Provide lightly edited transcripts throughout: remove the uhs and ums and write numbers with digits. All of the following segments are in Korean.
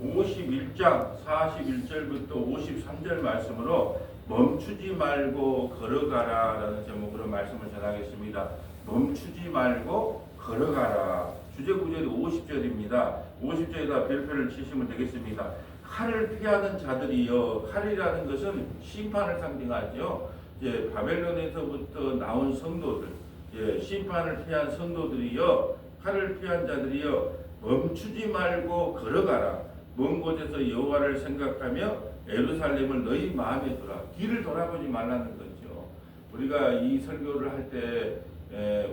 51장 41절부터 53절 말씀으로 멈추지 말고 걸어가라 라는 제목으로 말씀을 전하겠습니다. 멈추지 말고 걸어가라. 주제 구절이 50절입니다. 50절에다 별표를 치시면 되겠습니다. 칼을 피하는 자들이여. 칼이라는 것은 심판을 상징하죠. 바벨론에서부터 나온 성도들, 심판을 피한 성도들이여, 칼을 피한 자들이여, 멈추지 말고 걸어가라. 먼 곳에서 여호와를 생각하며 예루살렘을 너희 마음에 두라. 뒤를 돌아보지 말라는 거죠. 우리가 이 설교를 할 때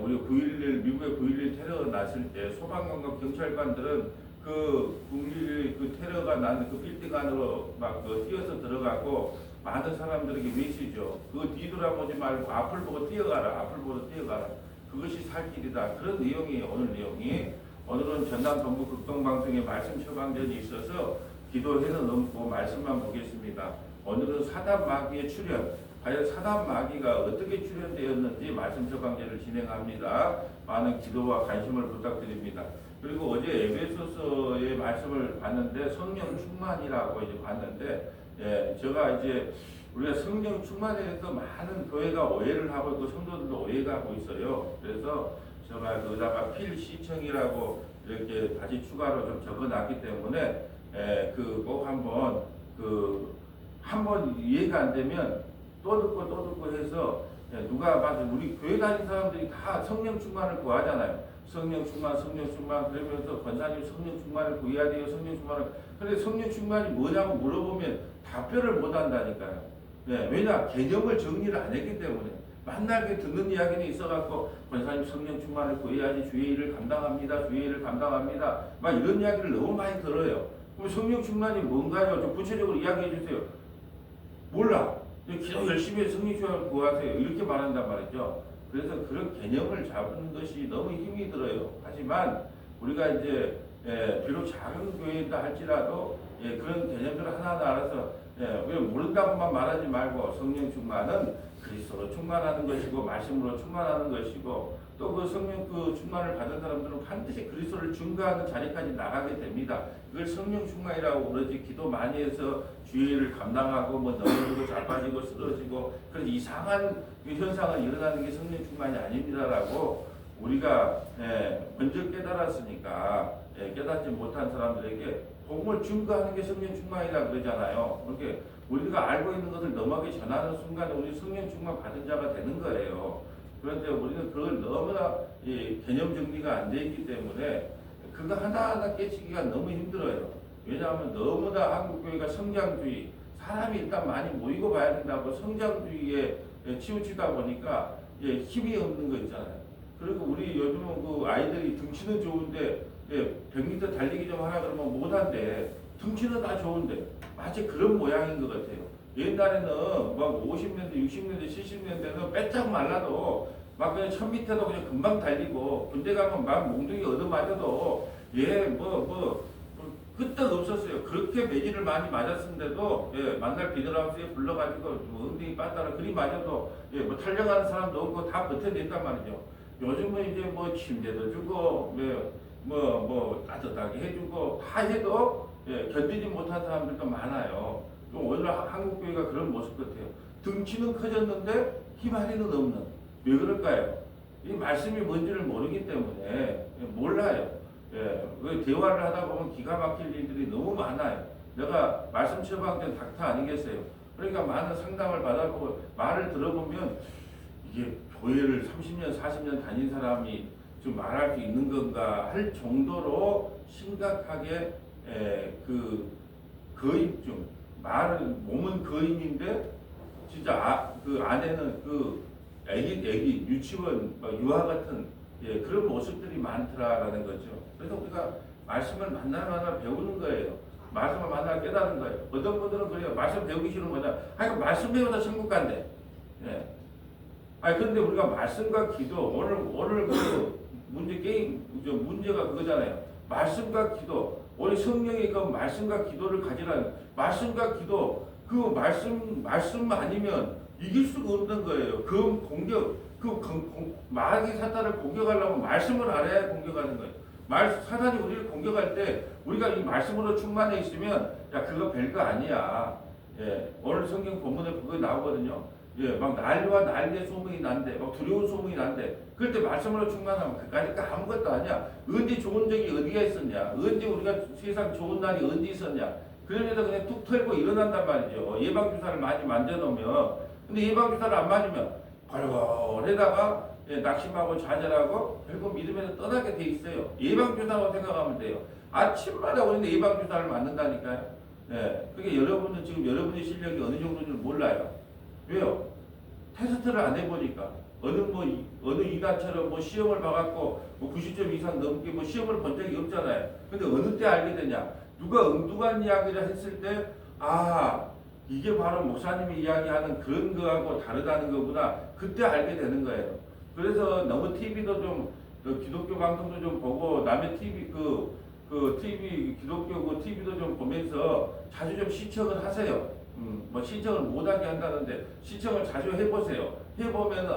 우리 9.11 미국의 9.11 테러 났을 때 소방관과 경찰관들은 그 테러가 나는 그 빌딩 안으로 막 뛰어서 들어가고 많은 사람들에게 외치죠. 그거 뒤돌아보지 말고 앞을 보고 뛰어가라. 앞을 보고 뛰어가라. 그것이 살 길이다. 그런 내용이에요. 오늘 내용이. 오늘은 전남 동부 극동방송에 말씀 처방전이 있어서 기도해서 넘고 말씀만 보겠습니다. 오늘은 사단 마귀의 출현, 과연 사단 마귀가 어떻게 출현되었는지 말씀 처방전을 진행합니다. 많은 기도와 관심을 부탁드립니다. 그리고 어제 에베소서의 말씀을 봤는데 성령 충만이라고 이제 봤는데, 제가 이제 우리가 성령 충만에 대해서 많은 교회가 오해를 하고 있고 성도들도 오해가 하고 있어요. 그래서 제가 거기다가 필시청이라고 이렇게 다시 추가로 좀 적어놨기 때문에 꼭 한번 이해가 안 되면 또 듣고 해서 누가 봐도 우리 교회 다니는 사람들이 다 성령 충만을 구하잖아요. 성령 충만 그러면서 권사님 성령 충만을 구해야 돼요. 성령 충만을. 근데 성령 충만이 뭐냐고 물어보면 답변을 못 한다니까요. 왜냐? 개념을 정리를 안 했기 때문에. 만나게 듣는 이야기는 있어갖고 권사님 성령 충만을 구해야지 주의 일을 감당합니다. 주의 일을 감당합니다. 막 이런 이야기를 너무 많이 들어요. 그럼 성령 충만이 뭔가요? 좀 구체적으로 이야기해 주세요. 몰라. 기도 열심히 해서 성령 충만을 구하세요. 이렇게 말한단 말이죠. 그래서 그런 개념을 잡는 것이 너무 힘이 들어요. 하지만 우리가 이제 비록 작은 교회다 할지라도 그런 개념들을 하나하나 알아서 왜 모른다고만 말하지 말고 성령 충만은 그리스도로 충만하는 것이고 말씀으로 충만하는 것이고 또 그 성령 충만을 받은 사람들은 반드시 그리스도를 증거하는 자리까지 나가게 됩니다. 이걸 성령 충만이라고 그러지. 기도 많이 해서 주의 일을 감당하고 넘어지고 자빠지고 쓰러지고 그런 이상한 현상을 일어나는 게 성령 충만이 아닙니다라고 우리가 먼저 깨달았으니까 깨닫지 못한 사람들에게 복음을 증거하는 게 성령 충만이라 그러잖아요. 그렇게 우리가 알고 있는 것을 넘어게 전하는 순간에 우리 성령 충만 받은 자가 되는 거예요. 그런데 우리는 그걸 너무나 개념 정리가 안 돼 있기 때문에 그거 하나하나 깨치기가 너무 힘들어요. 왜냐하면 너무나 한국교회가 성장주의, 사람이 일단 많이 모이고 봐야 된다고 성장주의에 치우치다 보니까 힘이 없는 거 있잖아요. 그리고 우리 요즘은 그 아이들이 등치는 좋은데 100m 달리기 좀 하라 그러면 못한대. 등치는 다 좋은데 마치 그런 모양인 것 같아요. 옛날에는 막 50년대, 60년대, 70년대는 빼짝 말라도 막 그냥 1000m도 그냥 금방 달리고 군대 가면 막 몽둥이 얻어맞아도 끄떡 없었어요. 그렇게 매질을 많이 맞았는데도 만날 비드라우스에 불러가지고 엉덩이 빠따라 그리 맞아도 탈려가는 사람도 없고 다 버텨냈단 말이죠. 요즘은 이제 침대도 주고 따뜻하게 해주고 다 해도 견디지 못한 사람들도 많아요. 오늘 한국교회가 그런 모습 같아요. 등치는 커졌는데 힘아리는 없는. 왜 그럴까요? 이 말씀이 뭔지를 모르기 때문에 몰라요. 대화를 하다 보면 기가 막힐 일들이 너무 많아요. 내가 말씀 처방된 닥터 아니겠어요? 그러니까 많은 상담을 받아보고 말을 들어보면 이게 교회를 30년, 40년 다닌 사람이 좀 말할 수 있는 건가 할 정도로 심각하게 거인증, 몸은 거인인데 진짜 그 안에는 애기 유치원 유아 같은 그런 모습들이 많더라라는 거죠. 그래서 우리가 말씀을 만나마나 배우는 거예요. 말씀을 만나 깨닫는 거예요. 어떤 분들은 그래요. 말씀 배우기 싫은 거냐? 말씀 배우다 천국 간대. 그런데 우리가 말씀과 기도 오늘 문제가 그거잖아요. 말씀과 기도. 우리 성령이 그 말씀과 기도를 가지라는 말씀과 기도 말씀 아니면 이길 수가 없는 거예요. 마귀 사탄을 공격하려면 말씀을 알아야 공격하는 거예요. 사단이 우리를 공격할 때 우리가 이 말씀으로 충만해 있으면 야 그거 별거 아니야. 예, 오늘 성경 본문에 그거 나오거든요. 예, 막 난리와 난리의 소문이 난대, 막 두려운 소문이 난대. 그럴 때 말씀으로 충만하면 그까짓 거 아무것도 아니야. 언제 좋은 적이 어디가 있었냐? 언제 우리가 세상 좋은 날이 언제 있었냐? 그러면서 그냥 툭 털고 일어난단 말이죠. 예방주사를 많이 만져놓으면. 근데 예방주사를 안 맞으면 벌벌해다가 예, 낙심하고 좌절하고 결국 믿음에서 떠나게 돼 있어요. 예방주사라고 생각하면 돼요. 아침마다 우리는 예방주사를 맞는다니까요. 예, 그게 여러분은 지금 여러분의 실력이 어느 정도인지 몰라요. 왜요? 테스트를 안 해보니까 어느 이단처럼 뭐 시험을 봐갖고 뭐 90점 이상 넘게 뭐 시험을 본 적이 없잖아요. 근데 어느 때 알게 되냐? 누가 엉뚱한 이야기를 했을 때 이게 바로 목사님이 이야기하는 그런 거하고 다르다는 거구나. 그때 알게 되는 거예요. 그래서 너무 TV도 좀 기독교 방송도 좀 보고 남의 TV TV 기독교 TV도 좀 보면서 자주 좀 시청을 하세요. 뭐 신청을 못하게 한다는데 신청을 자주 해보세요. 해보면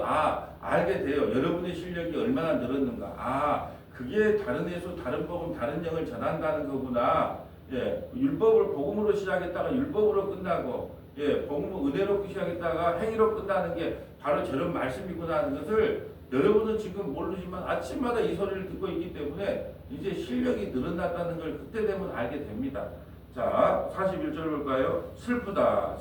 알게 돼요. 여러분의 실력이 얼마나 늘었는가. 그게 다른 예수, 다른 복음, 다른 영을 전한다는 거구나. 예, 율법을 복음으로 시작했다가 율법으로 끝나고, 예, 복음을 은혜로 시작했다가 행위로 끝나는 게 바로 저런 말씀이구나 하는 것을 여러분은 지금 모르지만 아침마다 이 소리를 듣고 있기 때문에 이제 실력이 늘어났다는 걸 그때 되면 알게 됩니다. 자, 41절 볼까요? 슬프다.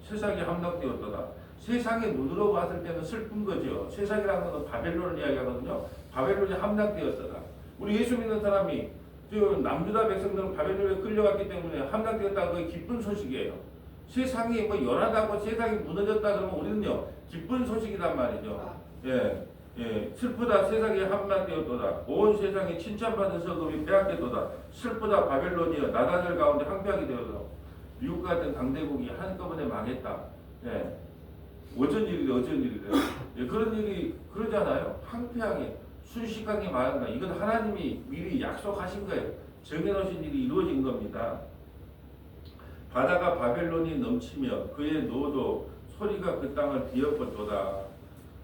세상이 함락되었도다. 세상의 눈으로 봤을 때는 슬픈 거죠. 세상이라는 것은 바벨론을 이야기하거든요. 바벨론이 함락되었도다. 우리 예수 믿는 사람이 지금 남유다 백성들은 바벨론에 끌려갔기 때문에 함락되었다는 게 기쁜 소식이에요. 세상이 뭐 열하다고 세상이 무너졌다 그러면 우리는요 기쁜 소식이란 말이죠. 예, 슬프다. 세상이 함락되었도다. 온 세상이 칭찬받은 서금이 빼앗겼도다. 슬프다. 바벨론이여 나다들 가운데 항폐하게 되었도다. 미국 같은 강대국이 한꺼번에 망했다. 예, 어쩐 일이래. 예, 그런 일이 그러잖아요. 항폐하게 순식간에 망한다. 이건 하나님이 미리 약속하신 거예요. 정해놓으신 일이 이루어진 겁니다. 바다가 바벨론이 넘치며 그의 노도 소리가 그 땅을 뒤엎었도다.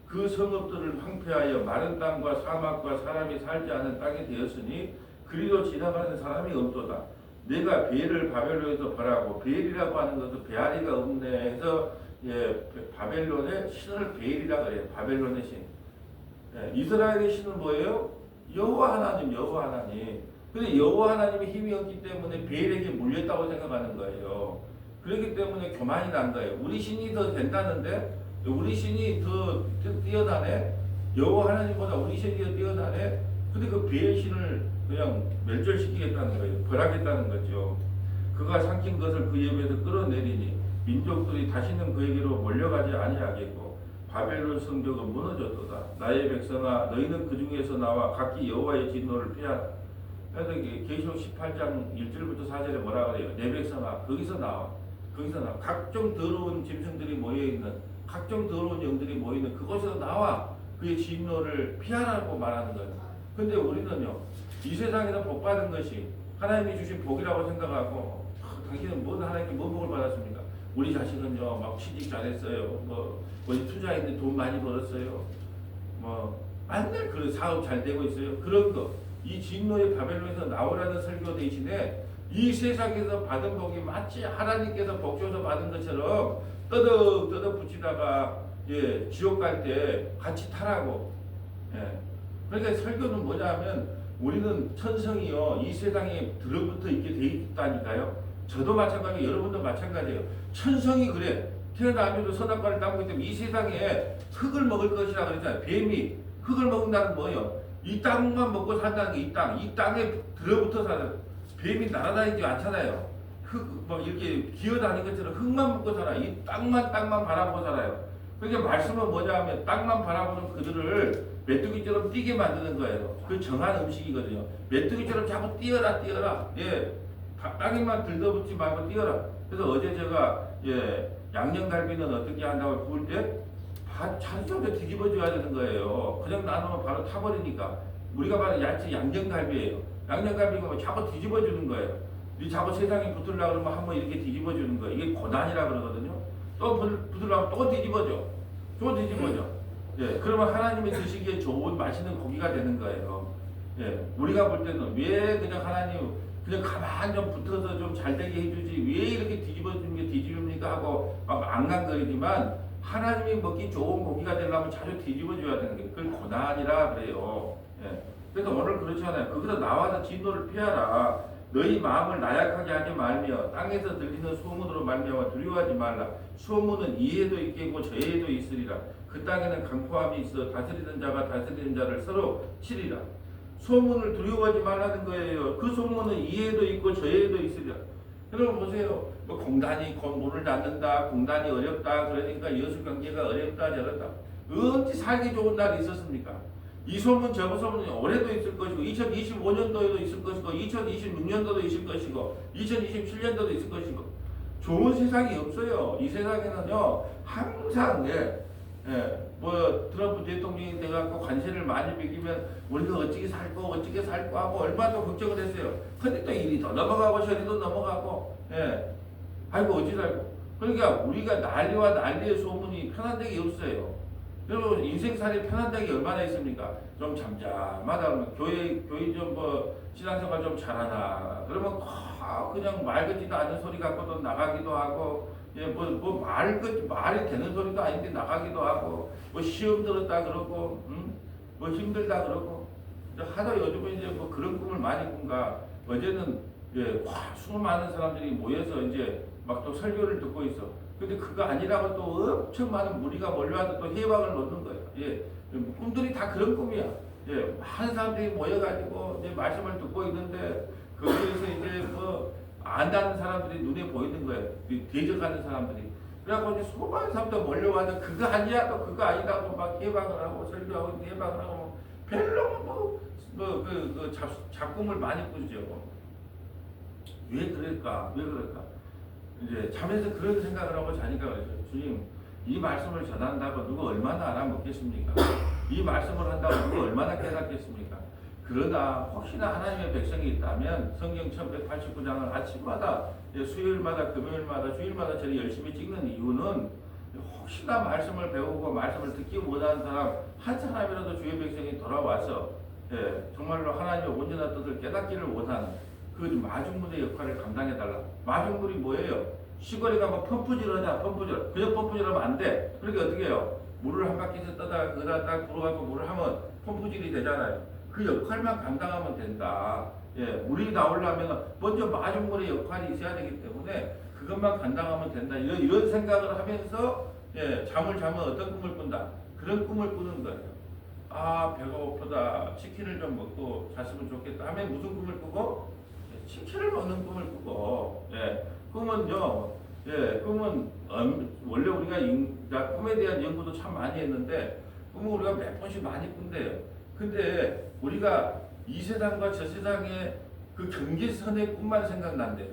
그 성읍들을 황폐하여 마른 땅과 사막과 사람이 살지 않은 땅이 되었으니 그리로 지나가는 사람이 없도다. 내가 베엘을 바벨론에서 벌하고 베엘이라고 하는 것은 베알이가 없네 해서 예, 바벨론의 신을 베엘이라 그래요. 바벨론의 신. 예, 이스라엘의 신은 뭐예요? 여호와 하나님. 근데 여호와 하나님의 힘이 없기 때문에 베엘에게 물렸다고 생각하는 거예요. 그렇기 때문에 교만이 난 거예요. 우리 신이 더 된다는데 우리 신이 더 뛰어나네. 여호와 하나님보다 우리 신이 더 뛰어나네. 근데 그 베엘 신을 그냥 멸절시키겠다는 거예요. 벌하겠다는 거죠. 그가 삼킨 것을 그 옆에서 끌어내리니 민족들이 다시는 그에게로 몰려가지 아니하겠고 바벨론 성벽은 무너졌도다. 나의 백성아 너희는 그 중에서 나와 각기 여호와의 진노를 피하라. 그래서 계시록 18장 1절부터 4절에 뭐라 그래요? 내 백성아 거기서 나와. 각종 더러운 짐승들이 모여있는 각종 더러운 영들이 모이는 그곳에서 나와 그의 진노를 피하라고 말하는 거예요. 근데 우리는요 이 세상에서 복 받은 것이 하나님이 주신 복이라고 생각하고 당신은 하나님께 뭔 복을 받았습니까? 우리 자식은요 막 취직 잘했어요. 뭐 투자했는데 돈 많이 벌었어요. 뭐 맨날 그런 사업 잘 되고 있어요. 그런 거 이 진노의 바벨론에서 나오라는 설교 대신에 이 세상에서 받은 복이 마치 하나님께서 복 줘서 받은 것처럼 떠덕 붙이다가 예, 지옥 갈 때 같이 타라고. 예. 그러니까 설교는 뭐냐면 우리는 천성이요 이 세상에 들어붙어 있게 돼 있다니까요. 저도 마찬가지고 여러분도 마찬가지예요. 천성이 그래. 태어나면도 선악과를 따먹기 때문에 이 세상에 흙을 먹을 것이라 그랬잖아요. 뱀이 흙을 먹는다는 뭐예요? 이 땅만 먹고 산다는 게 이 땅에 들어붙어 사는 뱀이 날아다니지 않잖아요. 뭐 이렇게 기어다니는 것처럼 흙만 먹고 살아. 이 땅만 바라보고 살아요. 그러니까 말씀은 뭐냐 하면 땅만 바라보는 그들을 메뚜기처럼 뛰게 만드는 거예요. 그 정한 음식이거든요. 메뚜기처럼 자꾸 뛰어라. 예, 땅에만 들떠붙지 말고 뛰어라. 그래서 어제 제가 예, 양념갈비는 어떻게 한다고 구울 때 자주자주 뒤집어줘야 되는 거예요. 그냥 놔놓으면 바로 타버리니까. 우리가 말하는 야채 양념갈비예요. 양념갈비가 뭐 자꾸 뒤집어주는 거예요. 자꾸 세상에 붙으려고 그러면 한번 이렇게 뒤집어주는 거예요. 이게 고난이라 그러거든요. 또 붙으려면 또 뒤집어줘. 예, 그러면 하나님이 드시기에 좋은 맛있는 고기가 되는 거예요. 예, 우리가 볼 때는 왜 그냥 하나님 그냥 가만 좀 붙어서 좀 잘 되게 해주지 왜 이렇게 뒤집어주는 게 뒤집습니까 하고 막 앙앙거리지만 하나님이 먹기 좋은 고기가 되려면 자주 뒤집어줘야 되는 게 그걸 고난이라 그래요. 예. 그래서 오늘 그렇잖아요. 거기서 나와서 진노를 피하라. 너희 마음을 나약하게 하지 말며 땅에서 들리는 소문으로 말미암아 두려워하지 말라. 소문은 이에도 있겠고 저에도 있으리라. 그 땅에는 강포함이 있어 다스리는 자가 다스리는 자를 서로 치리라. 소문을 두려워하지 말라는 거예요. 그 소문은 이에도 있고 저에도 있으리라. 여러분 보세요. 뭐 공단이 곧 문을 닫는다. 공단이 어렵다. 그러니까 여수 관계가 어렵다. 저렇다. 언제 살기 좋은 날이 있었습니까? 이 소문 저 소문이 올해도 있을 것이고 2025년도에도 있을 것이고 2026년도도 있을 것이고 2027년도도 있을 것이고 좋은 세상이 없어요. 이 세상에는요 항상 뭐 트럼프 대통령이 돼갖고 관세를 많이 매기면 우리가 어떻게 살고 하고 얼마나 걱정을 했어요. 근데 또 일이 더 넘어가고 저리도 넘어가고 아이고 어찌랄고 그러니까 우리가 난리와 난리의 소문이 편한 적이 없어요. 여러분 인생살이 편한 적이 얼마나 있습니까? 좀 잠잠하다 그러면 교회 좀 뭐 신앙생활 좀 잘하나 그러면 그냥 말 같지도 않은 소리 갖고도 나가기도 하고 말이 되는 소리도 아닌데 나가기도 하고 뭐 시험 들었다 그러고 뭐 힘들다 그러고 하도 요즘은 이제 뭐 그런 꿈을 많이 꾼가 어제는 수많은 사람들이 모여서 이제 막 또 설교를 듣고 있어. 근데 그거 아니라고 또 엄청 많은 무리가 몰려와서 또 해방을 얻는 거예요. 꿈들이 다 그런 꿈이야. 많은 사람들이 모여가지고 이제 말씀을 듣고 있는데 거기에서 이제 뭐 안다는 사람들이 눈에 보이는 거예요. 대적하는 사람들이. 그래갖고 이제 수많은 사람들 몰려와서 그거 아니야, 또 그거 아니라고 막 해방을 하고 설교하고 해방을 하고 별로 작품을 많이 꾸죠. 왜 그럴까? 이제 잠에서 그런 생각을 하고 자니까 그러죠. 주님, 이 말씀을 전한다고 누가 얼마나 알아먹겠습니까? 이 말씀을 한다고 누가 얼마나 깨닫겠습니까? 그러다 혹시나 하나님의 백성이 있다면 성경 1189장을 아침마다 수요일마다 금요일마다 주일마다 저를 열심히 찍는 이유는 혹시나 말씀을 배우고 말씀을 듣기 못하는 사람 한 사람이라도 주의 백성이 돌아와서 정말로 하나님의 온전한 뜻을 깨닫기를 원하는 그 마중물의 역할을 감당해달라. 마중물이 뭐예요? 시골에 가면 펌프질 하냐, 그냥 펌프질 하면 안 돼. 그러니까 어떻게 해요? 물을 한 바퀴씩 떠다, 그다 딱 불어갖고 물을 하면 펌프질이 되잖아요. 그 역할만 감당하면 된다. 물이 나오려면 먼저 마중물의 역할이 있어야 되기 때문에 그것만 감당하면 된다. 이런 생각을 하면서, 잠을 자면 어떤 꿈을 꾼다? 그런 꿈을 꾸는 거예요. 아, 배가 고프다. 치킨을 좀 먹고 잤으면 좋겠다. 하면 무슨 꿈을 꾸고? 치킨을 먹는 꿈을 꾸고, 꿈은요, 꿈은, 원래 우리가 꿈에 대한 연구도 참 많이 했는데, 꿈은 우리가 몇 번씩 많이 꾼대요. 근데 우리가 이 세상과 저 세상의 그 경계선의 꿈만 생각난대요.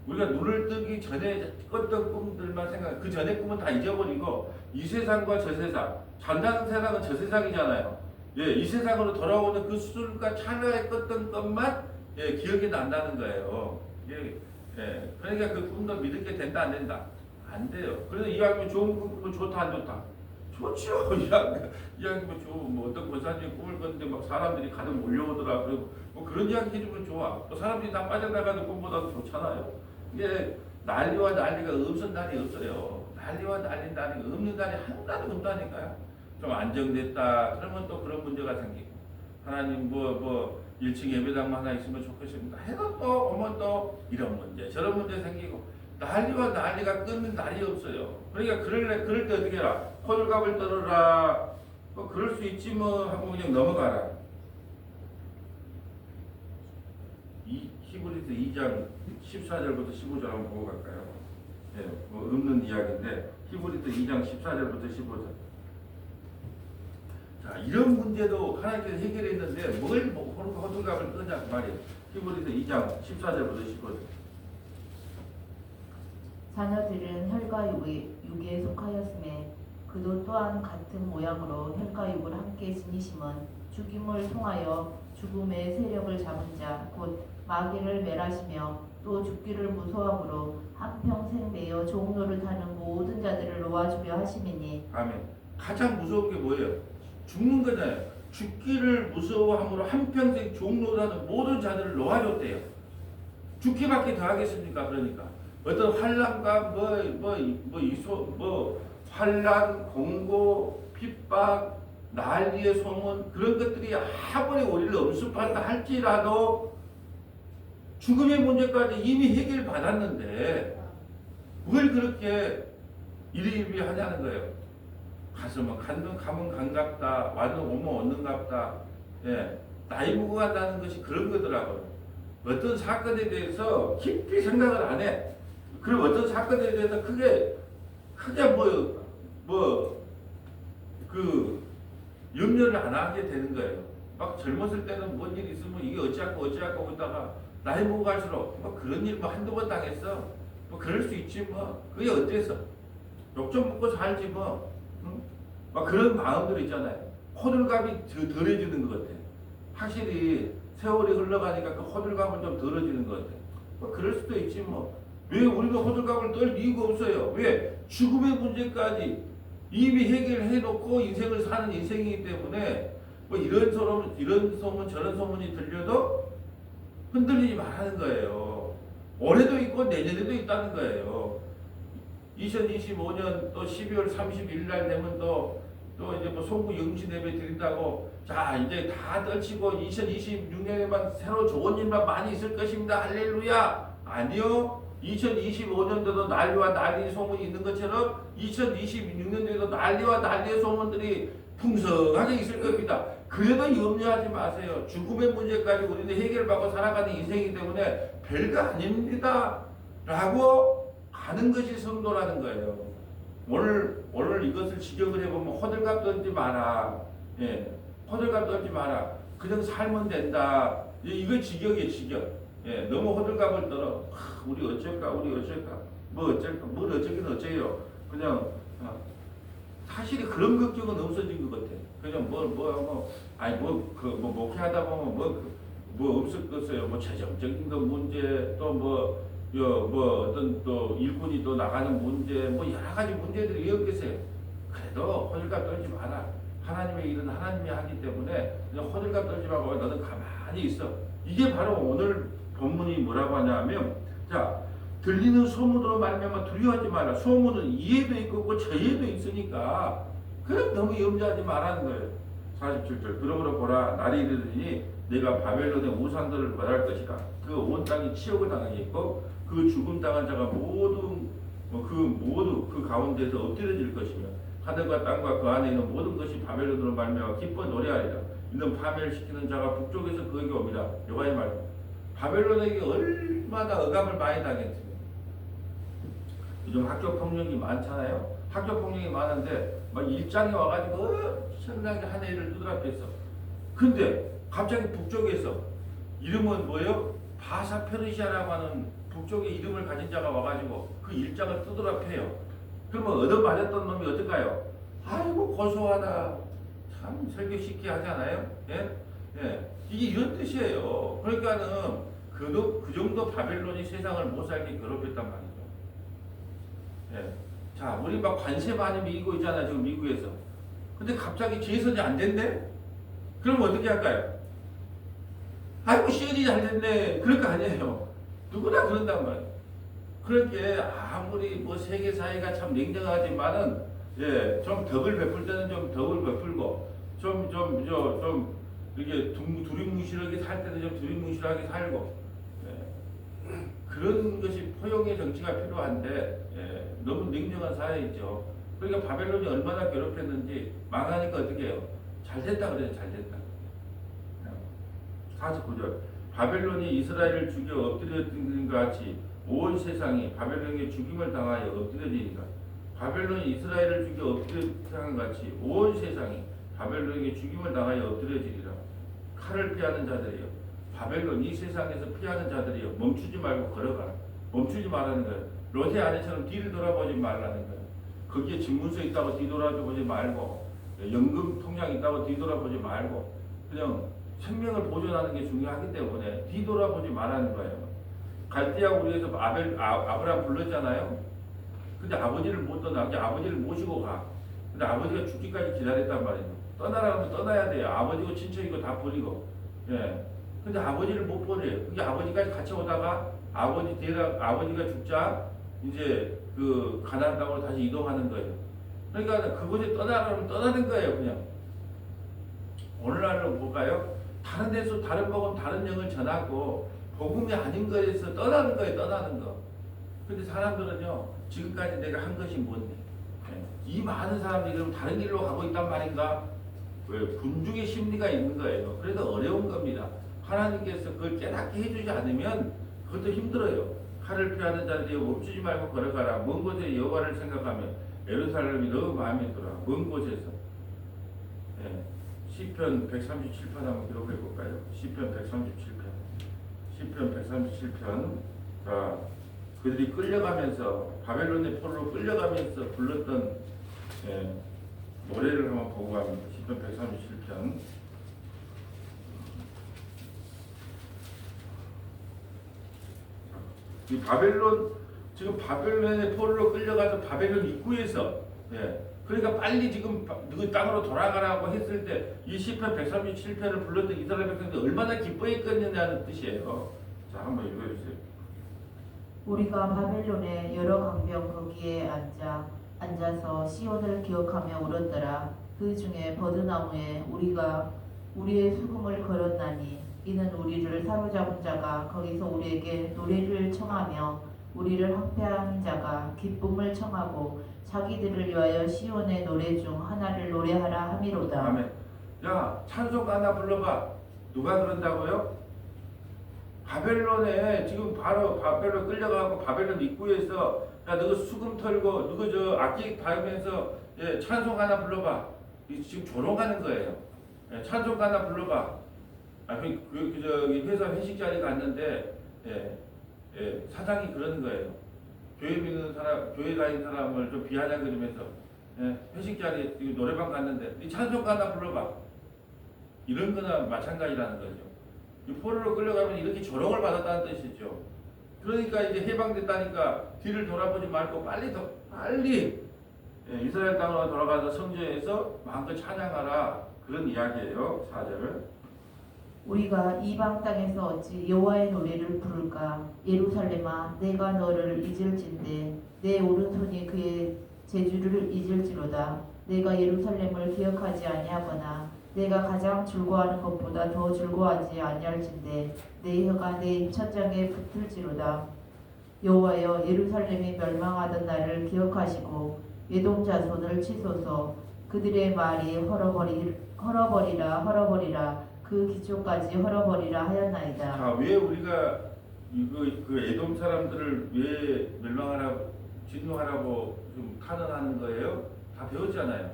우리가 눈을 뜨기 전에 꿨던 꿈들만 그 전에 꿈은 다 잊어버리고, 이 세상과 저 세상, 전장 세상은 저 세상이잖아요. 이 세상으로 돌아오는 그 수술과 찰나에 꿨던 것만 기억이 난다는 거예요. 그러니까 그 꿈도 믿을 게 된다 안 된다? 안 돼요. 그래서 이왕이면 좋은 꿈 꾸면 좋다 안 좋다? 좋죠. 이왕이면 좋은 뭐 어떤 권사님이 꿈을 꿨는데 막 사람들이 가득 몰려오더라. 그리고 뭐 그런 이야기 해주면 좋아. 또 사람들이 다 빠져나가는 꿈보다도 좋잖아요. 이게 난리와 난리가 없은 날이 없어요. 난리와 난리 없는 날이 하나도 없다니까요. 좀 안정됐다. 그러면 또 그런 문제가 생기고 하나님 1층 예배당만 하나 있으면 좋겠습니다. 해도 또 오면 또 이런 문제 저런 문제 생기고 난리와 난리가 끊는 날이 없어요. 그러니까 그럴 때 어떻게 해라? 호들갑을 떨어라. 뭐 그럴 수 있지 뭐 하고 그냥 넘어가라. 히브리서 2장 14절부터 15절 한번 보고 갈까요? 뭐 없는 이야기인데 히브리서 2장 14절부터 15절. 자, 이런 문제도 하나님께서 해결했는데 뭘 호들갑을 떠냐 그 말이에요. 히브리서 2장 14절부터 15절. 자녀들은 혈과 육에 속하였음에 그도 또한 같은 모양으로 혈과 육을 함께 지니심은 죽임을 통하여 죽음의 세력을 잡은 자 곧 마귀를 멸하시며 또 죽기를 무서함으로 한평생 매여 종노릇 하는 모든 자들을 놓아주려 하심이니. 아멘. 가장 무서운 게 뭐예요? 죽는 거잖아요. 죽기를 무서워함으로 한평생 종로라는 모든 자들을 놓아줬대요. 죽기밖에 더 하겠습니까? 그러니까 어떤 환란과 환란, 공고, 핍박, 난리의 소문 그런 것들이 아무리 우리를 엄습한다 할지라도 죽음의 문제까지 이미 해결받았는데 뭘 그렇게 이리이리 하냐는 거예요. 가서면 가면 간갑다, 와는 오면 얻는갑다. 예, 나이 먹어간다는 것이 그런 거더라고요. 어떤 사건에 대해서 깊이 생각을 안 해. 그럼 어떤 사건에 대해서 크게 염려를 안 하게 되는 거예요. 막 젊었을 때는 뭔 일 있으면 이게 어찌하고 있다가 나이 먹어갈수록 뭐 그런 일 뭐 한두 번 당했어. 뭐 그럴 수 있지 뭐. 그게 어때서? 욕 좀 먹고 살지 뭐. 응? 막 그런 마음들 있잖아요. 호들갑이 덜해지는 것 같아. 확실히 세월이 흘러가니까 그 호들갑은 좀 덜어지는 것 같아. 뭐 그럴 수도 있지 뭐. 왜 우리도 호들갑을 떨 이유가 없어요. 왜? 죽음의 문제까지 이미 해결해놓고 인생을 사는 인생이기 때문에 뭐 이런 소문 저런 소문이 들려도 흔들리지 말라는 거예요. 올해도 있고 내년에도 있다는 거예요. 2025년 또 12월 31일 날 되면 또 이제 뭐 송구 영신 예배 드린다고 자 이제 다 떨치고 2026년에만 새로 좋은 일만 많이 있을 것입니다. 할렐루야. 아니요. 2025년도도 난리와 난리 소문이 있는 것처럼 2026년도에도 난리와 난리의 소문들이 풍성하게 있을 겁니다. 그래도 염려하지 마세요. 죽음의 문제까지 우리는 해결받고 살아가는 인생이기 때문에 별거 아닙니다. 라고 가는 것이 성도라는 거예요. 오늘 이것을 직역을 해보면 호들갑 떨지 마라. 예, 호들갑 떨지 마라. 그냥 살면 된다. 이거 직역이에요, 직역. 예, 너무 호들갑을 떨어. 우리 어쩔까, 뭘 어쩌긴 어째요. 그냥 사실이 그런 걱정은 없어진 것 같아. 그냥 목회하다 보면 뭐 없었겠어요. 뭐 재정적인 거 문제, 또 어떤 또 일꾼이 또 나가는 문제, 뭐 여러 가지 문제들이 있겠어요. 그래도 호들갑 떨지 마라. 하나님의 일은 하나님이 하기 때문에 그냥 호들갑 떨지 말고 너는 가만히 있어. 이게 바로 오늘 본문이 뭐라고 하냐면, 자, 들리는 소문으로 말미암아 두려워하지 마라. 소문은 이해도 있고 저해도 있으니까 그럼 너무 염려하지 말라는 거예요. 47절 그러므로 보라 날이 이르더니 내가 바벨론의 우상들을 벌할 것이라. 그 온 땅이 치욕을 당하겠고 그 죽음 당한 자가 모두 그 가운데서 엎드려질 것이며 하늘과 땅과 그 안에 있는 모든 것이 바벨론으로 말미암아 기뻐 노래하리라. 이는 파멸시키는 자가 북쪽에서 그에게 옵니다. 여호와의 말. 바벨론에게 얼마나 억압을 많이 당했지. 요즘 학교 폭력이 많잖아요. 학교 폭력이 많은데 막 일장에 와가지고 엄청나게 한 애를 두드러뜨렸어. 근데 갑자기 북쪽에서 이름은 뭐예요? 바사 페르시아라고 하는 북쪽의 이름을 가진 자가 와가지고 그 일장을 두드러뜨려요. 그러면 얻어맞았던 놈이 어떨까요? 아이고 고소하다. 참 설교 쉽게 하잖아요. 예? 예. 이게 이런 뜻이에요. 그러니까는 그 정도 바벨론이 세상을 못 살게 괴롭혔단 말이죠. 예. 자, 우리 막 관세 많이 미고 있잖아요. 지금 미국에서. 근데 갑자기 재선이 안 된대? 그럼 어떻게 할까요? 아이고, 시연이 잘 됐네. 그럴 거 아니에요. 누구나 그런단 말이에요. 그렇게 아무리 뭐 세계 사회가 참 냉정하지만은, 예, 좀 덕을 베풀 때는 좀 덕을 베풀고, 좀 이렇게 두리뭉실하게 살 때는 좀 두리뭉실하게 살고, 예. 그런 것이 포용의 정치가 필요한데, 예, 너무 냉정한 사회이죠. 그러니까 바벨론이 얼마나 괴롭혔는지 망하니까 어떻게 해요? 잘 됐다 그래요. 잘 됐다. 49절 바벨론이 이스라엘을 죽여 엎드려진 것 같이 온 세상이 바벨론에게 죽임을 당하여 엎드려지니라. 바벨론이 이스라엘을 죽여 엎드려진 것 같이 온 세상이 바벨론에게 죽임을 당하여 엎드려지리라. 칼을 피하는 자들이요. 바벨론 이 세상에서 피하는 자들이요. 멈추지 말고 걸어가라. 멈추지 말라는 거예요. 롯의 아내처럼 뒤를 돌아보지 말라는 거예요. 거기에 집문서 있다고 뒤돌아보지 말고 연금 통장 있다고 뒤돌아보지 말고 그냥 생명을 보존하는 게 중요하기 때문에 뒤돌아보지 말라는 거예요. 갈대아 우리에서 아브라함 불렀잖아요. 근데 아버지를 못 떠나. 아버지를 모시고 가. 근데 아버지가 죽기까지 기다렸단 말이에요. 떠나라 하면 떠나야 돼요. 아버지고 친척이고 다 버리고. 예. 근데 아버지를 못 버려요. 그게 아버지까지 같이 오다가 아버지가 죽자 이제 그 가나안 땅으로 다시 이동하는 거예요. 그러니까 그곳에 떠나라 하면 떠나는 거예요, 그냥. 오늘날로 볼까요? 다른 데서 다른 복음, 다른 영을 전하고 복음이 아닌 거에서 떠나는 거예요, 떠나는 거. 근데 사람들은요, 지금까지 내가 한 것이 뭔데? 이 많은 사람들이 그럼 다른 길로 가고 있단 말인가? 왜? 군중의 심리가 있는 거예요. 그래서 어려운 겁니다. 하나님께서 그걸 깨닫게 해주지 않으면 그것도 힘들어요. 칼을 피하는 자들이 멈추지 말고 걸어가라. 먼 곳에 여호와를 생각하며 예루살렘이 너무 마음에 들어. 먼 곳에서. 예. 시편 137편 한번 기록해 볼까요? 시편 137편. 시편 137편. 자, 그들이 끌려가면서 바벨론의 포로로 끌려가면서 불렀던 노래를 한번 보고 갑니다. 시편 137편. 이 바벨론 지금 바벨론의 포로로 끌려가서 바벨론 입구에서 그러니까 빨리 지금 그 땅으로 돌아가라고 했을 때 이 시편 137편을 불렀던 이스라엘 백성들이 얼마나 기뻐했겠느냐는 뜻이에요. 자, 한번 읽어주세요. 우리가 바벨론의 여러 강병 거기에 앉아서 시온을 기억하며 울었더라. 그 중에 버드나무에 우리가 우리의 수금을 걸었나니 이는 우리를 사로잡은 자가 거기서 우리에게 노래를 청하며 우리를 학대한 자가 기쁨을 청하고 자기들을 위하여 시온의 노래 중 하나를 노래하라 함이로다. 아멘. 야, 찬송 하나 불러봐. 누가 그런다고요? 바벨론에 지금 바로 바벨론 끌려가고 바벨론 입구에서 야, 너가 수금 털고 너가 저 악기 달면서 찬송 하나 불러봐. 지금 조롱하는 거예요. 찬송 하나 불러봐. 저기 회사 회식 자리 갔는데 사장이 그러는 거예요. 교회 믿는 사람, 교회 다니는 사람을 좀 비아냥거리면서 회식 자리에 노래방 갔는데 네 찬송 하나 불러봐. 이런 거나 마찬가지라는 거죠. 이 포로로 끌려가면 이렇게 조롱을 받았다는 뜻이죠. 그러니까 이제 해방됐다니까 뒤를 돌아보지 말고 빨리 이스라엘 땅으로 돌아가서 성전에서 마음껏 찬양하라. 그런 이야기예요. 4절. 우리가 이방 땅에서 어찌 여호와의 노래를 부를까? 예루살렘아, 내가 너를 잊을진대 내 오른손이 그의 제주를 잊을지로다. 내가 예루살렘을 기억하지 아니하거나 내가 가장 즐거워하는 것보다 더 즐거워하지 아니할진대 내 혀가 내 입천장에 붙을지로다. 여호와여, 예루살렘이 멸망하던 날을 기억하시고 에돔 자손을 치소서. 그들의 말이 헐어버리라 그 기초까지 헐어버리라 하였나이다. 자, 왜 우리가 그 에돔 사람들을 왜 멸망하라고 진노하라고 좀 탄원하는 거예요? 다 배웠잖아요.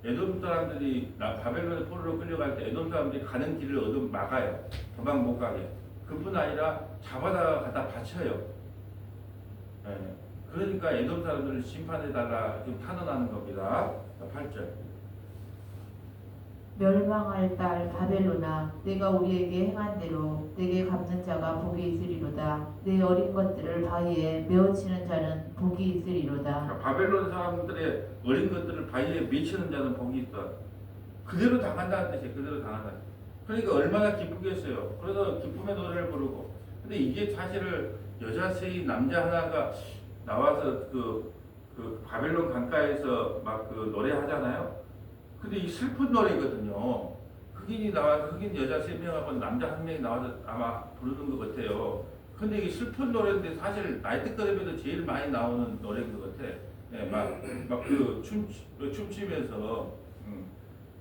에돔 사람들이 바벨론의 포로로 끌려갈 때 에돔 사람들이 가는 길을 막아요. 도망 못 가게. 그뿐 아니라 잡아다가 갖다 바쳐요. 그러니까 에돔 사람들을 심판해달라 좀 탄원하는 겁니다. 8절. 멸망할 딸 바벨로나, 내가 우리에게 행한 대로 내게 갚는 자가 복이 있으리로다. 내 어린 것들을 바위에 메어치는 자는 복이 있으리로다. 바벨론 사람들의 어린 것들을 바위에 메치는 자는 복이 있다. 그대로 당한다는 뜻이에요. 그대로 당한다. 그러니까 얼마나 기쁘겠어요. 그래서 기쁨의 노래를 부르고. 근데 이게 사실을 여자 셋이 남자 하나가 나와서 그 바벨론 강가에서 막 그 노래 하잖아요. 근데 이 슬픈 노래거든요. 흑인이 나와서 흑인 여자 3명하고 남자 1명이 나와서 아마 부르는 것 같아요. 근데 이게 슬픈 노래인데 사실 나이트클럽에도 제일 많이 나오는 노래인 것 같아. 막 춤추면서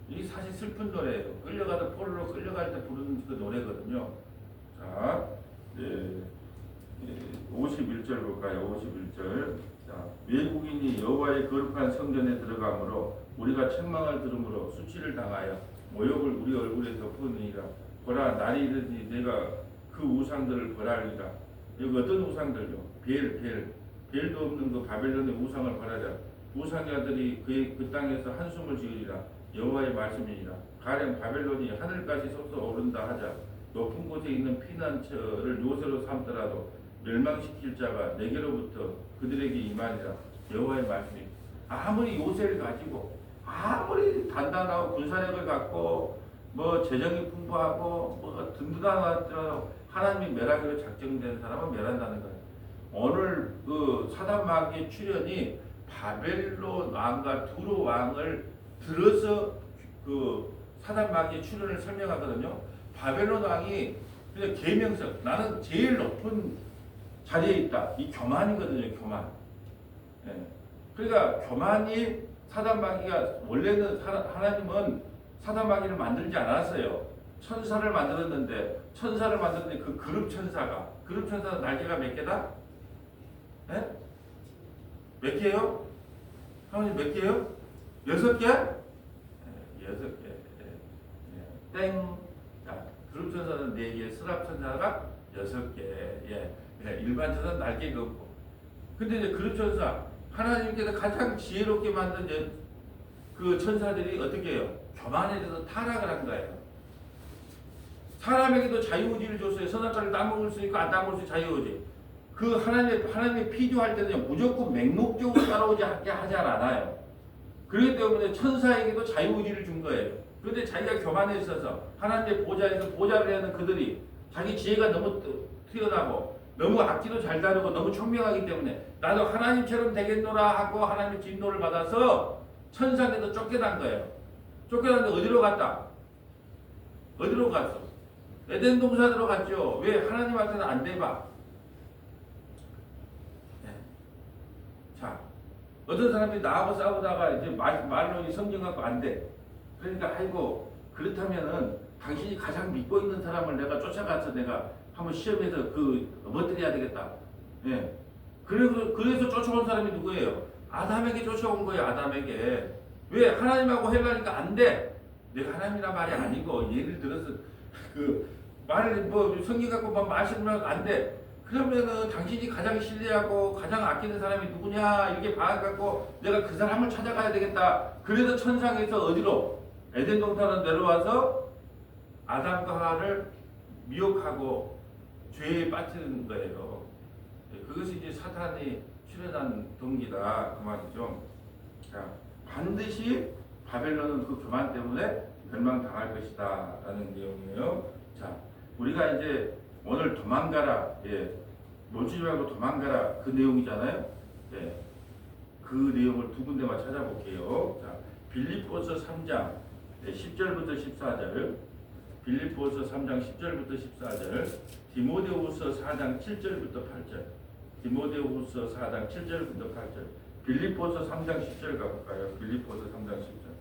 이게 사실 슬픈 노래예요. 끌려가다 포로로 끌려갈 때 부르는 그 노래거든요. 자, 51절 볼까요? 51절. 자, 외국인이 여호와의 거룩한 성전에 들어가므로 우리가 책망을 들으므로 수치를 당하여 모욕을 우리 얼굴에 덮으니라. 보라, 날이 이르니 내가 그 우상들을 벌하리라. 여기 어떤 우상들요? 벨도 없는 그 바벨론의 우상을 벌하자. 우상자들이 그 땅에서 한숨을 지으리라. 여호와의 말씀이니라. 가령 바벨론이 하늘까지 솟아오른다 하자. 높은 곳에 있는 피난처를 요새로 삼더라도 멸망시킬 자가 내게로부터 그들에게 임하리라. 여호와의 말씀이. 아무리 요새를 가지고 아무리 단단하고 군사력을 갖고 뭐 재정이 풍부하고 뭐 든든하더라도 하나님이 멸하기로 작정된 사람은 멸한다는 거예요. 오늘 그 사단 마귀의 출현이 바벨론 왕과 두로 왕을 들어서 그 사단 마귀의 출현을 설명하거든요. 바벨론 왕이 그냥 계명성, 나는 제일 높은 자리에 있다. 이 교만이거든요. 교만. 예. 그러니까 교만이 사단 마귀가 원래는 하나님은 사단 마귀를 만들지 않았어요. 천사를 만들었는데 그 그룹 천사 날개가 몇 개다? 예? 몇 개요? 하나님 몇 개요? 6개? 예, 6개. 예. 땡. 자, 그룹 천사는 4개, 스랍 천사가 6개. 예. 일반 천사는 날개가 없고. 근데 이제 그룹 천사, 하나님께서 가장 지혜롭게 만든 그 천사들이 어떻게 해요? 교만에 대해서 타락을 한 거예요. 사람에게도 자유의지를 줬어요. 선악과를 따먹을 수 있고 안 따먹을 수 있고 자유의지. 그 하나님의 필요할 때는 무조건 맹목적으로 따라오지 하지 않아요. 그렇기 때문에 천사에게도 자유의지를 준 거예요. 그런데 자기가 교만에 있어서 하나님의 보좌에서 보좌를 하는 그들이 자기 지혜가 너무 뛰어나고 너무 악기도 잘 다루고 너무 총명하기 때문에 나도 하나님처럼 되겠노라 하고 하나님의 진노를 받아서 천사에게도 쫓겨난 거예요. 쫓겨났는데 어디로 갔다? 어디로 갔어? 에덴 동산으로 갔죠. 왜? 하나님한테는 안 돼봐. 네. 자, 어떤 사람들이 나하고 싸우다가 이제 말로 성경 갖고 안 돼. 그러니까 아이고 그렇다면은 당신이 가장 믿고 있는 사람을 내가 쫓아가서 내가 한번 시험해서 멋들여야 되겠다. 예. 그래서 쫓아온 사람이 누구예요? 아담에게 쫓아온 거예요. 아담에게. 왜? 하나님하고 하려니까 안 돼. 내가 하나님이란 말이 아니고 예를 들어서 말을 성경 갖고 마시면 안 돼. 그러면은 당신이 가장 신뢰하고 가장 아끼는 사람이 누구냐 이렇게 봐갖고 내가 그 사람을 찾아가야 되겠다. 그래서 천상에서 어디로? 에덴 동산으로 내려와서 아담과 하와를 미혹하고 죄에 빠뜨리는 거예요. 그것이 이제 사탄이 출현한 동기다 그 말이죠. 자, 반드시 바벨론은 그 교만 때문에 멸망당할 것이다 라는 내용이에요. 자, 우리가 이제 오늘 도망가라, 멈추지 말고 도망가라 그 내용이잖아요. 그 내용을 두 군데만 찾아볼게요. 자, 빌립보서 3장 10절부터 14절, 빌립보서 3장 10절부터 14절, 디모데후서 4장 7절부터 8절, 디모데후서 4장 7절부터 8절, 빌립보서 3장 10절 가볼까요? 빌립보서 3장 10절.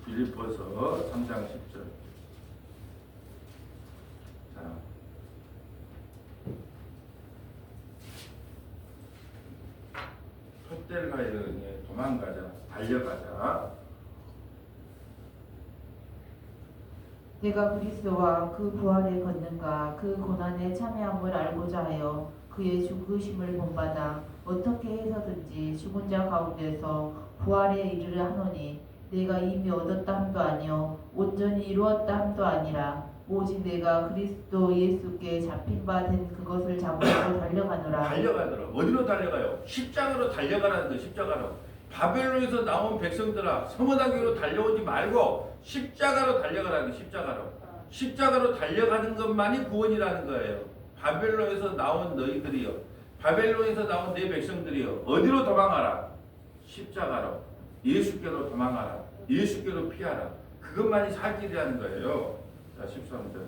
빌립보서 3장 10절. 자, 홧대를 가야 되는 도망가자, 달려가자. 내가 그리스도와 그 부활의 권능과 그 고난에 참여함을 알고자 하여 그의 죽으심을 본받아 어떻게 해서든지 죽은 자 가운데서 부활에 이르려 하노니 내가 이미 얻었다 함도 아니요 온전히 이루었다 함도 아니라 오직 내가 그리스도 예수께 잡힌 바 된 그것을 잡으려고 달려가노라. 달려가더라. 어디로 달려가요? 십자가로 달려가라는 거. 십자가로. 바벨론에서 나온 백성들아, 서머나기로 달려오지 말고 십자가로 달려가라는 거. 십자가로 달려가는 것만이 구원이라는 거예요. 바벨론에서 나온 너희들이요, 바벨론에서 나온 내 백성들이요, 어디로 도망하라? 십자가로. 예수께로 도망하라. 예수께로 피하라. 그것만이 살 길이라는 거예요. 자, 13절.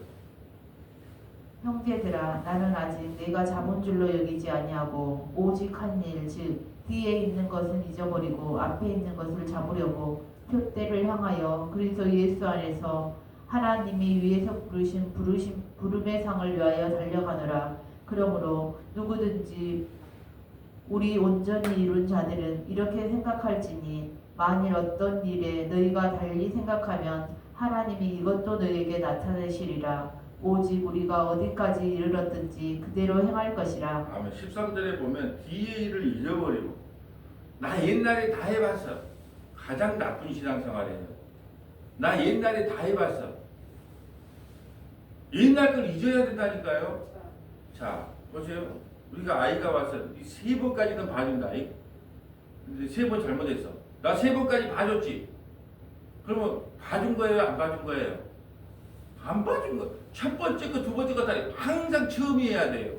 형제들아, 나는 아직 내가 잡은 줄로 여기지 아니하고 오직 한 일, 즉 뒤에 있는 것은 잊어버리고 앞에 있는 것을 잡으려고 표대를 향하여 그리스도 예수 안에서 하나님이 위에서 부름의 상을 위하여 달려가노라. 그러므로 누구든지 우리 온전히 이룬 자들은 이렇게 생각할지니 만일 어떤 일에 너희가 달리 생각하면 하나님이 이것도 너희에게 나타내시리라. 오직 우리가 어디까지 이르렀든지 그대로 행할 것이라. 아멘. 13절에 보면 뒤의 일을 잊어버리고, 나 옛날에 다 해봤어. 가장 나쁜 신앙생활이에요. 나 옛날에 다 해봤어. 옛날 걸 잊어야 된다니까요. 자, 보세요. 우리가 아이가 와서 3번까지는 봐준다. 세 번 잘못했어. 나 세 번까지 봐줬지. 그러면 봐준 거예요? 안 봐준 거예요? 안 봐준 거. 첫 번째 거, 두 번째 거 다 항상 처음이어야 돼요.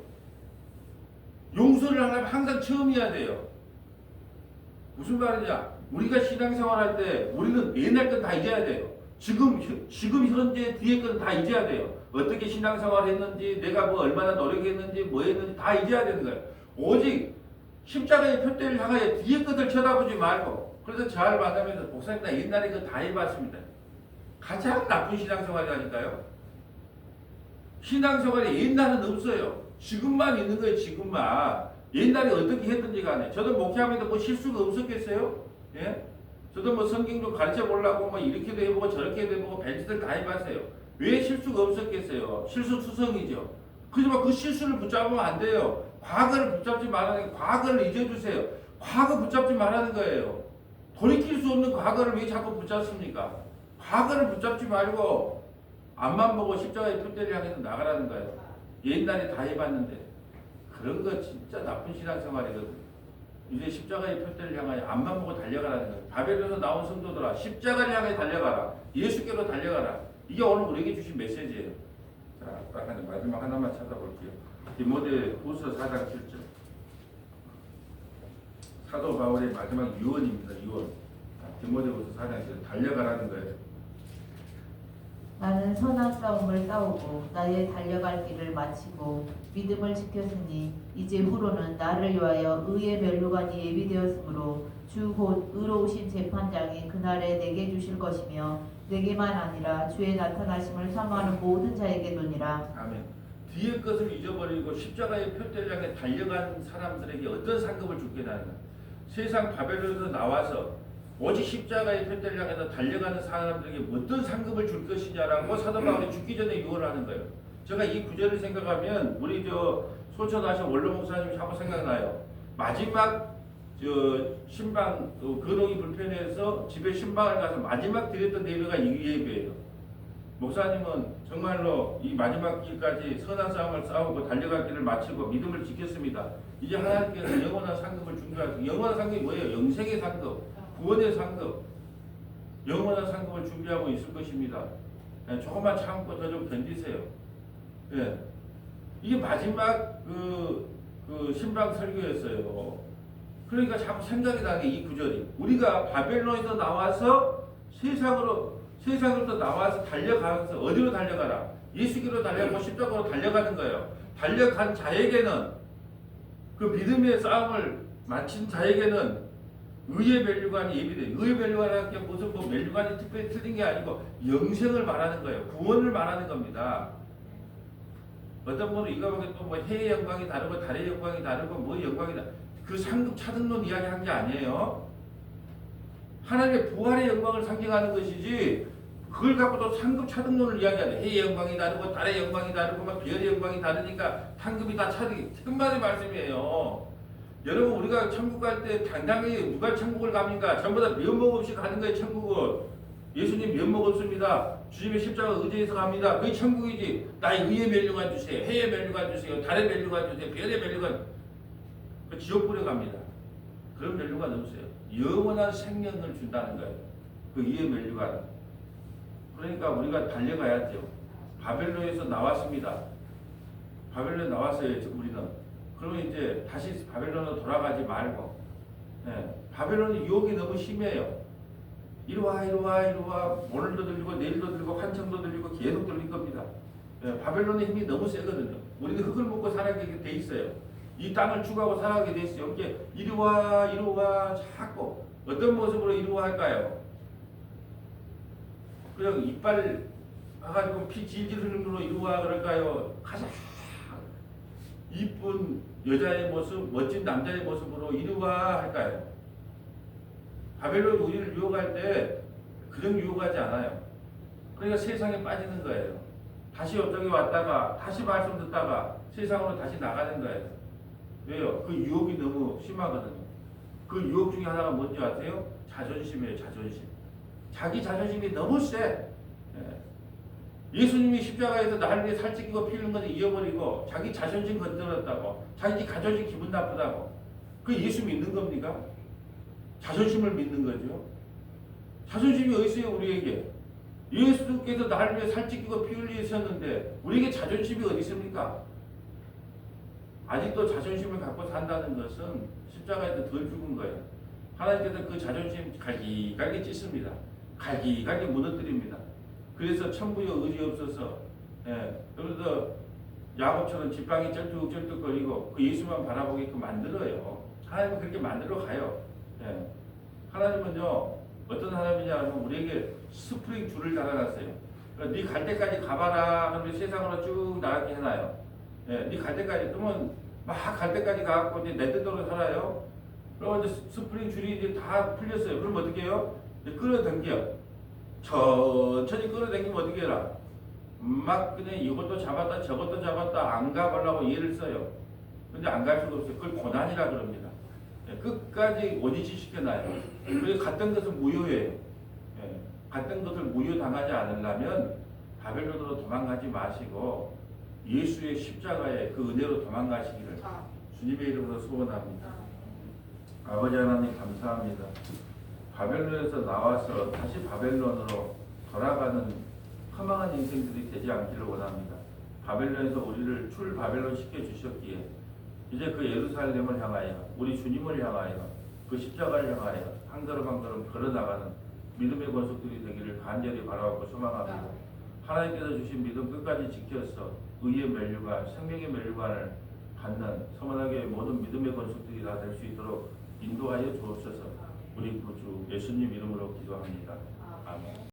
용서를 하려면 항상 처음이어야 돼요. 무슨 말이냐? 우리가 신앙생활 할 때 우리는 옛날 건 다 잊어야 돼요. 지금 현재 뒤에 건 다 잊어야 돼요. 어떻게 신앙생활 했는지, 내가 뭐 얼마나 노력했는지, 뭐 했는지 다 잊어야 되는 거예요. 오직 십자가의 표대를 향하여 뒤에 것을 쳐다보지 말고. 그래서 저를 만나면서 목사님 나 옛날에 그거 다 해봤습니다. 가장 나쁜 신앙생활이라니까요. 신앙생활에 옛날은 없어요. 지금만 있는 거예요. 지금만. 옛날에 어떻게 했든지 간에. 저도 목회하면서 뭐 실수가 없었겠어요? 예? 저도 뭐 성경 좀 가르쳐 보려고 뭐 이렇게도 해보고 저렇게도 해보고 벤치들 다 해봤어요. 왜 실수가 없었겠어요? 실수투성이죠. 그지만 그 실수를 붙잡으면 안 돼요. 과거를 붙잡지 말라는, 과거를 잊어주세요. 과거 붙잡지 말라는 거예요. 돌이킬 수 없는 과거를 왜 자꾸 붙잡습니까? 과거를 붙잡지 말고 앞만 보고 십자가의 표대를 향해서 나가라는 거예요. 옛날에 다 해봤는데. 그런 거 진짜 나쁜 신앙생활이거든요. 이제 십자가의 표대를 향하여 앞만 보고 달려가라는 거예요. 바벨론에서 나온 성도들아, 십자가를 향해 달려가라. 예수께로 달려가라. 이게 오늘 우리에게 주신 메시지예요. 자, 딱 마지막 하나만 찾아볼게요. 디모데후서 4장 7절. 사도 바울의 마지막 유언입니다. 유언. 디모데후서 4장 7절. 달려가라는 거예요. 나는 선한 싸움을 싸우고 나의 달려갈 길을 마치고 믿음을 지켰으니 이제 후로는 나를 위하여 의의 면류관이 예비되었으므로 주 곧 의로우신 재판장이 그날에 내게 주실 것이며 내게만 아니라 주의 나타나심을 사모하는 모든 자에게도니라. 아멘. 뒤의 것을 잊어버리고 십자가의 표대를 향해 달려간 사람들에게 어떤 상급을 주겠다는 거예요. 세상 바벨론에서 나와서 오직 십자가의 표대를 향해서 달려가는 사람들에게 어떤 상급을 줄 것이냐라고 사도 바울이 죽기 전에 유언을 하는 거예요. 제가 이 구절을 생각하면 우리 소천하신 원로 목사님이 자꾸 생각나요. 마지막 신방 근홍이 불편해서 집에 신방을 가서 마지막 드렸던 예배가 이 예배예요. 목사님은 정말로 이 마지막 길까지 선한 싸움을 싸우고 달려갈 길을 마치고 믿음을 지켰습니다. 이제 하나님께서 영원한 상급을 준비하시고, 영원한 상급이 뭐예요? 영생의 상급, 구원의 상급, 영원한 상급을 준비하고 있을 것입니다. 예, 조금만 참고 더 좀 견디세요. 예. 이게 마지막 신방 설교였어요. 그러니까 자꾸 생각이 나는 게 이 구절이. 우리가 바벨론에서 나와서 세상으로부터 나와서 달려가면서 어디로 달려가라? 예수께로 달려가고 십자가로 달려가는 거예요. 달려간 자에게는, 그 믿음의 싸움을 마친 자에게는 의의 면류관이 예비돼. 의의 면류관이라는 게 무슨 뭐 면류관이 특별히 틀린 게 아니고 영생을 말하는 거예요. 구원을 말하는 겁니다. 어떤 분은 이거 보면 또 뭐 해의 영광이 다르고 달의 영광이 다르고 뭐 영광이 다르고 그 상급 차등론 이야기한 게 아니에요. 하나님의 부활의 영광을 상징하는 것이지 그걸 갖고 또 상급 차등론을 이야기하네. 해의 영광이 다르고 달의 영광이 다르고 막 별의 영광이 다르니까 상급이 다 차등이. 천만의 말씀이에요. 여러분 우리가 천국 갈 때 당당히 누가 천국을 갑니까? 전부 다 면목 없이 가는 거예요. 천국은. 예수님 면목 없습니다. 주님의 십자가 의지해서 갑니다. 그게 천국이지. 나의 의의 면류관 주세요. 해의 면류관 주세요. 달의 면류관 주세요. 별의 면류관. 그 지옥불에 갑니다. 그런 면류관 없어요. 영원한 생명을 준다는 거예요. 그 의의 면류관. 그러니까 우리가 달려가야죠. 바벨론에서 나왔습니다. 바벨론에 나왔어요. 우리는. 그러면 이제 다시 바벨론으로 돌아가지 말고, 예, 바벨론의 유혹이 너무 심해요. 이리와 이리와 이리와 오늘도 들리고 내일도 들리고 환청도 들리고 계속 들릴 겁니다. 예, 바벨론의 힘이 너무 세거든요. 우리는 흙을 먹고 살아가게 돼 있어요. 이 땅을 추구하고 살아가게 돼 있어요. 이게 이리와 이리와 자꾸 어떤 모습으로 이리와 할까요? 그냥 이빨 가지고 피 질질 흐르는 걸로 이리와 그럴까요? 가장 이쁜 여자의 모습, 멋진 남자의 모습으로 이리와 할까요? 바벨론 우리를 유혹할 때 그런 유혹하지 않아요. 그러니까 세상에 빠지는 거예요. 다시 옆쪽에 왔다가 다시 말씀 듣다가 세상으로 다시 나가는 거예요. 왜요? 그 유혹이 너무 심하거든요. 그 유혹 중에 하나가 뭔지 아세요? 자존심이에요. 자존심. 자기 자존심이 너무 세. 예수님이 십자가에서 나를 위해 살찌고 피 흘린 것을 잊어버리고 자기 자존심 건드렸다고, 자기 자존심 기분 나쁘다고. 그 예수 믿는 겁니까? 자존심을 믿는 거죠. 자존심이 어디 있어요, 우리에게? 예수께서 나를 위해 살찌고 피 흘리셨는데 우리에게 자존심이 어디 있습니까? 아직도 자존심을 갖고 산다는 것은 십자가에서 덜 죽은 거예요. 하나님께서 그 자존심 갈기갈기 찢습니다. 갈기갈기 무너뜨립니다. 그래서 천부에 의지 없어서, 그래서 야곱처럼 지팡이 쩔뚝쩔뚝거리고 그 예수만 바라보게끔 만들어요. 하나님은 그렇게 만들어 가요. 하나님은요, 어떤 하나님이냐면 우리에게 스프링 줄을 달아놨어요. 그러니까 네 갈 때까지 가봐라. 그러면 세상으로 쭉 나가게 해놔요. 네 갈 때까지. 그러면 막 갈 때까지 가갖고 이제 내 뜻대로 살아요. 그러면 이제 스프링 줄이 이제 다 풀렸어요. 그럼 어떻게 해요? 이제 끌어당겨. 천천히 끌어당기면 어떻게 해라? 막 그냥 이것도 잡았다 저것도 잡았다 안 가보려고 예를 써요. 근데 안 갈 수가 없어요. 그걸 고난이라 그럽니다. 끝까지 원위치 시켜놔요. 그래서 갔던 것은 무효예요. 갔던 것을 무효당하지 않으려면 바벨론으로 도망가지 마시고 예수의 십자가에 그 은혜로 도망가시기를 주님의 이름으로 소원합니다. 아버지 하나님 감사합니다. 바벨론에서 나와서 다시 바벨론으로 돌아가는 허망한 인생들이 되지 않기를 원합니다. 바벨론에서 우리를 출 바벨론 시켜주셨기에 이제 그 예루살렘을 향하여 우리 주님을 향하여 그 십자가를 향하여 한 걸음 한 걸음 걸어나가는 믿음의 권속들이 되기를 간절히 바라고 소망합니다. 하나님께서 주신 믿음 끝까지 지켜서 의의 면류관, 생명의 면류관을 받는 서문학의 모든 믿음의 권속들이 다 될 수 있도록 인도하여 주옵소서. 우리 구주 예수님 이름으로 기도합니다. 아멘.